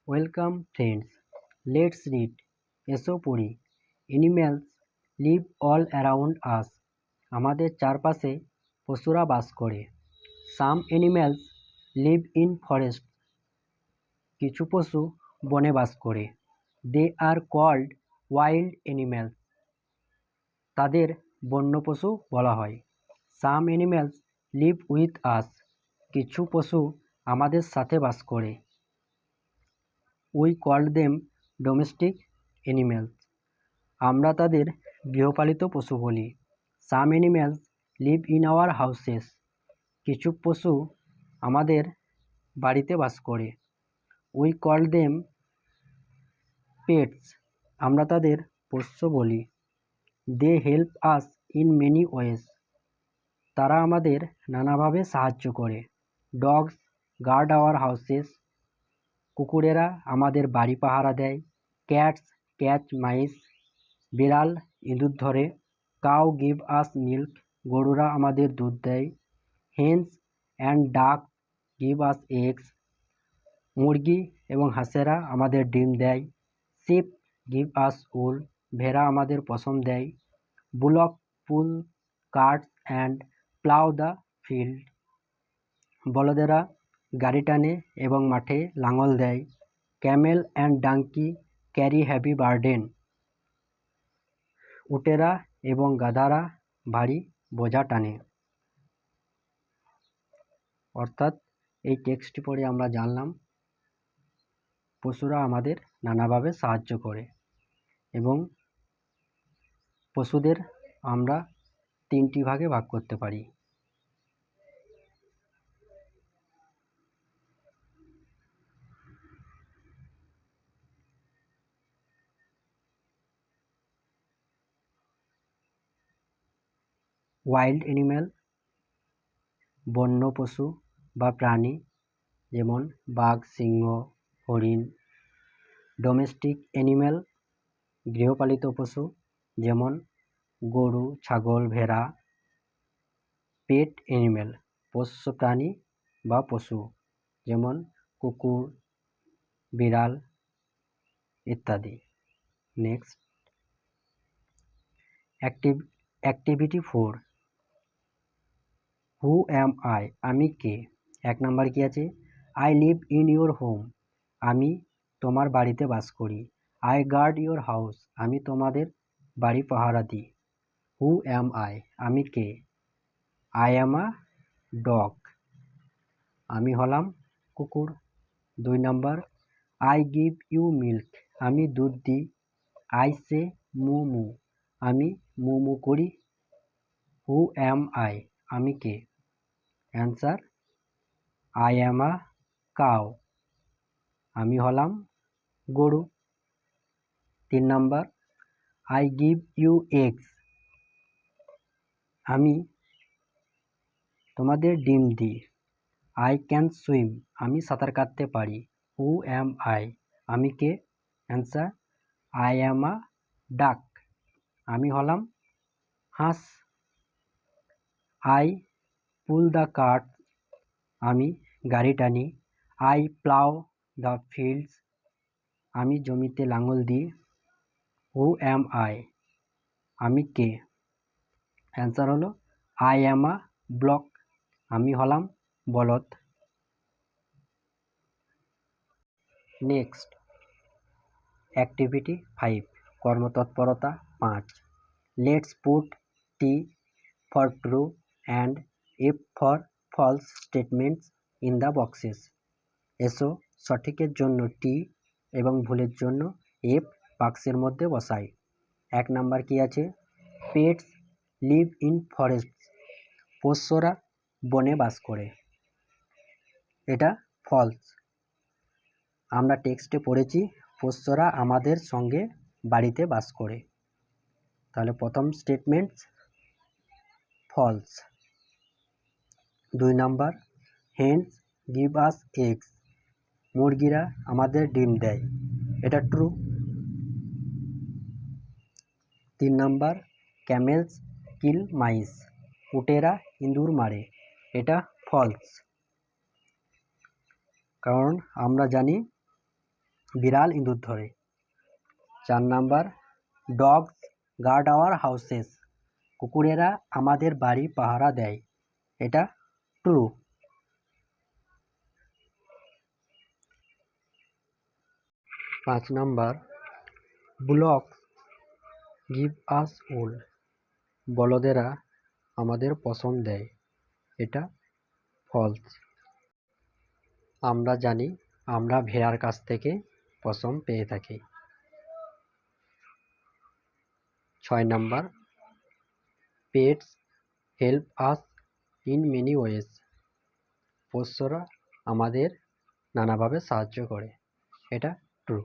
Welcome friends, let's read. এসো পড়ি। Animals live all around us. আমাদের চারপাশে পশুরা বাস করে। Some animals live in forest. কিছু পশু বনে বাস করে। They are called wild animals. তাদের বন্য পশু বলা হয়। Some animals live with us. কিছু পশু আমাদের সাথে বাস করে। We called them domestic animals. আমরা তাদের গৃহপালিত পশু বলি। Some animals live in our houses. কিছু পশু আমাদের বাড়িতে বাস করে। We call them pets. আমরা তাদের পোষ্য বলি। They help us in many ways. তারা আমাদের নানাভাবে সাহায্য করে। Dogs guard our houses. কুকুরেরা আমাদের বাড়ি পাহারা দেয়। Cats catch mice. বিড়াল ইঁদুর ধরে। Cow give us milk. গরুরা আমাদের দুধ দেয়। Hens and duck give us eggs. মুরগি এবং হাঁসেরা আমাদের ডিম দেয়। Sheep give us wool. ভেড়া আমাদের পশম দেয়। Bullock pull carts and plough the field. বলদেরা গাড়ি টানে এবং মাঠে লাঙল দেয়। Camel and donkey carry heavy burden. উটেরা এবং গাধারা ভারী বোঝা টানে। অর্থাৎ এই টেক্সটটি পড়ে আমরা জানলাম পশুরা আমাদের নানাভাবে সাহায্য করে এবং পশুদের আমরা তিনটি ভাগে ভাগ করতে পারি। ওয়াইল্ড অ্যানিম্যাল বন্য পশু বা প্রাণী, যেমন বাঘ, সিংহ, হরিণ। ডোমেস্টিক অ্যানিম্যাল গৃহপালিত পশু, যেমন গরু, ছাগল, ভেড়া। পেট অ্যানিম্যাল পোষ্য প্রাণী বা পশু, যেমন কুকুর, বিড়াল ইত্যাদি। Next, activity 4, who am I, আমি কে। 1 নাম্বার কি আছে? I live in your home, আমি তোমার বাড়িতে বাস করি। আই গার্ড ইউর হাউস, আমি তোমাদের বাড়ি পাহারা দিই। হু অ্যাম আই, আমি কে। আই অ্যাম আ ডগ, আমি হলাম কুকুর। 2 number, I give you milk, আমি দুধ দিই। আই সে মু মু, আমি মু মু করি। হু অ্যাম আই, আমি কে। Answer, I am a cow, আমি হলাম গরু। 3 number, I give you eggs, আমি তোমাদের ডিম দিই। আই ক্যান সুইম, আমি সাঁতার কাটতে পারি। হু অ্যাম আই, আমি কে। অ্যান্সার, আই অ্যাম আ ডাক, আমি হলাম হাঁস। আই পুল দ্য কার্ট, আমি গাড়ি টানি। আই প্লাউ দ্য ফিল্ডস, আমি জমিতে লাঙল দিই। হু অ্যাম আই, আমি কে। অ্যান্সার হলো আই অ্যাম আ ব্লক, আমি হলাম বলদ। নেক্সট, অ্যাক্টিভিটি 5, কর্মতৎপরতা 5। Let's put T for true and F for false statements in the boxes. এসো সঠিকের জন্য টি এবং ভুলের জন্য এফ বাক্সের মধ্যে বসাই। 1 নাম্বার কি আছে? পেটস লিভ ইন ফরেস্টস, পোষ্যরা বনে বাস করে। এটা ফলস। আমরা টেক্সটে পড়েছি পোষ্যরা আমাদের সঙ্গে বাড়িতে বাস করে, তাহলে প্রথম statement false. 2 number, hens give us eggs, মুরগিরা আমাদের ডিম দেয়। এটা true. 3 number, camels kill mice, উটেরা ইঁদুর মারে। এটা ফলস, কারণ আমরা জানি বিড়াল ইঁদুর ধরে। 4 number, dogs guard our houses, কুকুরেরা আমাদের বাড়ি পাহারা দেয়। এটা true. 5 number, bullocks give us wool, বলদেরা আমাদের পশম দেয়। এটা ফলস। আমরা জানি আমরা ভেড়ার কাছ থেকে পশম পেয়ে থাকি। 6 number, pets help us in many ways, পোষ্যরা আমাদের নানাভাবে সাহায্য করে। এটা ট্রু।